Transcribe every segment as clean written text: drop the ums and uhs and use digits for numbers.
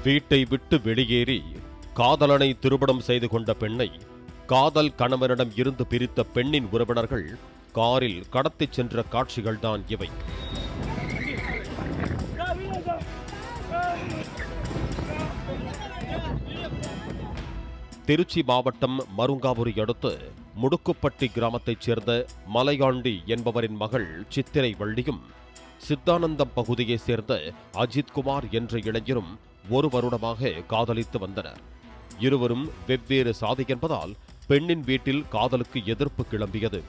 வீட்டை விட்டு வெளியேறி காதலனை திருமணம் செய்து கொண்ட பெண்ணை காதல் கணவனிடம் இருந்து பிரித்த பெண்ணின் உறவினர்கள் காரில் கடத்திச் சென்ற காட்சிகள்தான் இவை. திருச்சி மாவட்டம் மருங்காபுரி அடுத்து முடுக்குப்பட்டி கிராமத்தைச் சேர்ந்த மலையாண்டி என்பவரின் மகள் சித்திரை வள்ளியும் சித்தானந்தம் பகுதியைச் சேர்ந்த அஜித்குமார் என்ற இளைஞரும் ஒரு வருடமாக காதலித்து வந்தனர். இருவரும் வெவ்வேறு சாதி என்பதால் பெண்ணின் வீட்டில் காதலுக்கு எதிர்ப்பு கிளம்பியது.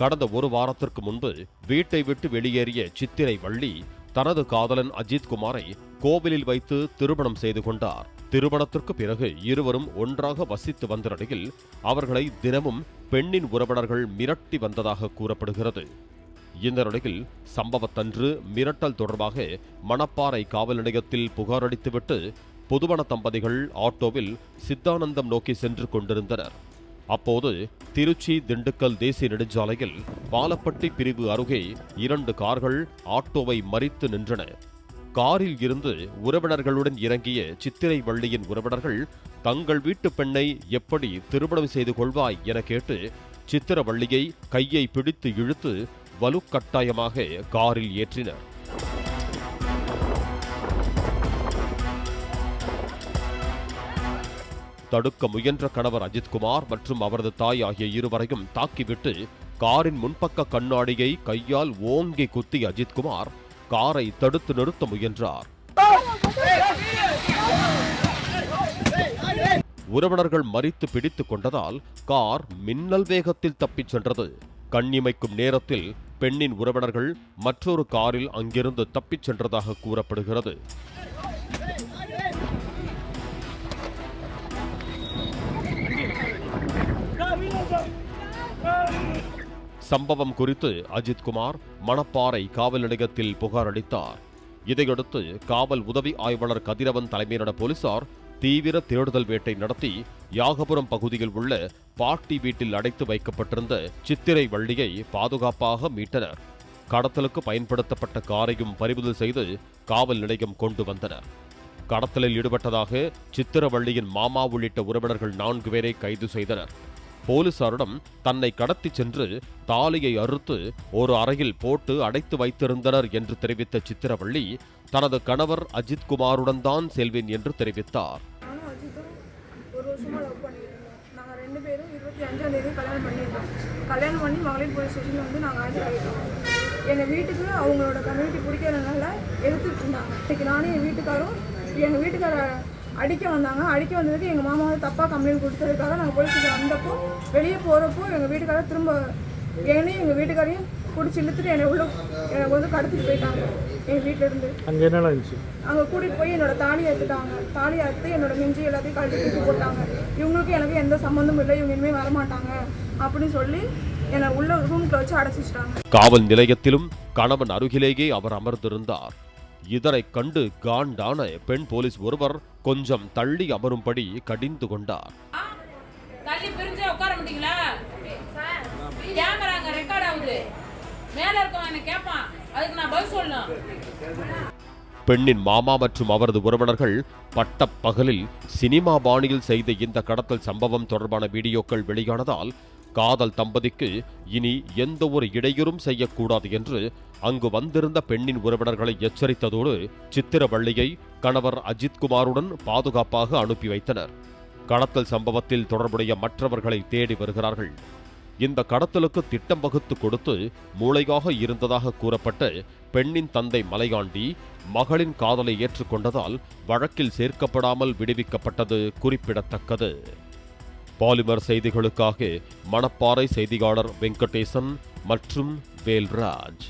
கடந்த ஒரு வாரத்திற்கு முன்பு வீட்டை விட்டு வெளியேறிய சித்திரை வள்ளி தனது காதலன் அஜித்குமாரை கோவிலில் வைத்து திருமணம் செய்து கொண்டார். திருமணத்திற்கு பிறகு இருவரும் ஒன்றாக வசித்து வந்த நிலையில் அவர்களை தினமும் பெண்ணின் உறவினர்கள் மிரட்டி வந்ததாக கூறப்படுகிறது. இந்த நிலையில் சம்பவத்தன்று மிரட்டல் தொடர்பாக மணப்பாறை காவல் நிலையத்தில் புகார் அளித்துவிட்டு புதுமண தம்பதிகள் ஆட்டோவில் சித்தானந்தம் நோக்கி சென்று கொண்டிருந்தனர். அப்போது திருச்சி திண்டுக்கல் தேசிய நெடுஞ்சாலையில் பாலப்பட்டி பிரிவு அருகே 2 கார்கள் ஆட்டோவை மறித்து நின்றன. காரில் இருந்து உறவினர்களுடன் இறங்கிய சித்திரை வள்ளியின் உறவினர்கள் தங்கள் வீட்டு பெண்ணை எப்படி திருமணம் செய்து கொள்வாய் என கேட்டு சித்திரவள்ளியை கையை பிடித்து இழுத்து வலுக்கட்டாயமாக காரில் ஏற்றினர். தடுக்க முயன்ற கணவர் அஜித்குமார் மற்றும் அவரது தாய் ஆகிய இருவரையும் தாக்கிவிட்டு காரின் முன்பக்க கண்ணாடியை கையால் ஓங்கி குத்திய அஜித்குமார் காரை தடுத்து நிறுத்த முயன்றார். உறவினர்கள் மறித்து பிடித்துக் கொண்டதால் கார் மின்னல் வேகத்தில் தப்பிச் சென்றது. கண்ணிமைக்கும் நேரத்தில் பெண்ணின் உறவினர்கள் மற்றொரு காரில் அங்கிருந்து தப்பிச் சென்றதாக கூறப்படுகிறது. சம்பவம் குறித்து அஜித்குமார் மணப்பாறை காவல் நிலையத்தில் புகார் அளித்தார். இதையடுத்து காவல் உதவி ஆய்வாளர் கதிரவன் தலைமையிலான போலீசார் தீவிர தேடுதல் வேட்டை நடத்தி யாகபுரம் பகுதியில் உள்ள பாட்டி வீட்டில் அடைத்து வைக்கப்பட்டிருந்த சித்திரை வள்ளியை பாதுகாப்பாக மீட்டனர். கடத்தலுக்கு பயன்படுத்தப்பட்ட காரையும் பறிமுதல் செய்து காவல் நிலையம் கொண்டு வந்தனர். கடத்தலில் ஈடுபட்டதாக சித்திரவள்ளியின் மாமா உள்ளிட்ட உறவினர்கள் 4 பேரை கைது செய்தனர். போலீசாரிடம் தன்னை கடத்தி சென்று தாலியை அறுத்து ஒரு அறையில் போட்டு அடைத்து வைத்திருந்தனர் என்று தெரிவித்த சித்திரவள்ளி தனது கணவர் அஜித்குமாருடன் தான் செல்வேன் என்று தெரிவித்தார். கல்யாணம் பண்ணி மகளிர் போலீஸ் ஸ்டேஷன் வந்து நாங்கள் ஆஜராகிட்டோம். எங்கள் வீட்டுக்கு அவங்களோட கம்யூனிட்டி பிடிக்கிறதுனால எடுத்துட்டு இருந்தாங்க. இன்னைக்கு நானும் என் வீட்டுக்காரும் எங்கள் வீட்டுக்கார அடிக்க வந்ததுக்கு எங்கள் மாமா வந்து தப்பாக கம்ப்ளைண்ட் கொடுத்ததுக்காக நாங்கள் போலீஸ் ஸ்டேஷன் வந்தப்போ வெளியே போகிறப்போ எங்கள் வீட்டுக்கார திரும்ப என்னையும் எங்கள் வீட்டுக்காரையும் பிடிச்சி இழுத்துட்டு எனக்கு வந்து கடத்திட்டு போயிட்டாங்க. எங்கள் வீட்டிலேருந்து அங்கே என்ன இருந்துச்சு, அங்கே கூட்டிகிட்டு போய் என்னோட தாலி அறுத்துட்டாங்க. தாலி அறுத்து என்னோட மிஞ்சி எல்லாத்தையும் கழட்டி தூக்கி போட்டாங்க. இவங்களுக்கு எனக்கு எந்த சம்மந்தமும் இல்லை, இவங்க இனிமேல் வரமாட்டாங்க அப்படின்னு சொல்லி என்னை உள்ள ரூம்ல வச்சு அடைச்சிட்டாங்க. காவல் நிலையத்திலும் கணவன் அருகிலேயே அவர் அமர்ந்திருந்தார். இதனை கண்டு காண்டான பெண் போலீஸ் ஒருவர் கொஞ்சம் தள்ளி அமரும்படி கடிந்து கொண்டார். பெண்ணின் மாமா மற்றும் அவரது உறவினர்கள் பட்ட பகலில் சினிமா பாணியில் செய்த இந்த கடத்தல் சம்பவம் தொடர்பான வீடியோக்கள் வெளியானதால் காதல் தம்பதிக்கு இனி எந்த ஒரு இடையூறும் செய்யக்கூடாது என்று அங்கு வந்திருந்த பெண்ணின் உறவினர்களை எச்சரித்ததோடு சித்திரவள்ளியை கணவர் அஜித்குமாருடன் பாதுகாப்பாக அனுப்பி வைத்தனர். கடத்தல் சம்பவத்தில் தொடர்புடைய மற்றவர்களை தேடி வருகிறார்கள். இந்த கடத்தலுக்கு திட்டம் வகுத்து கொடுத்து மூளையாக இருந்ததாக கூறப்பட்ட பெண்ணின் தந்தை மலையாண்டி மகளின் காதலை ஏற்றுக்கொண்டதால் வழக்கில் சேர்க்கப்படாமல் விடுவிக்கப்பட்டது குறிப்பிடத்தக்கது. பாலிமர் செய்திகளுக்காக மணப்பாறை செய்தியாளர் வெங்கடேசன் மற்றும் வேல்ராஜ்.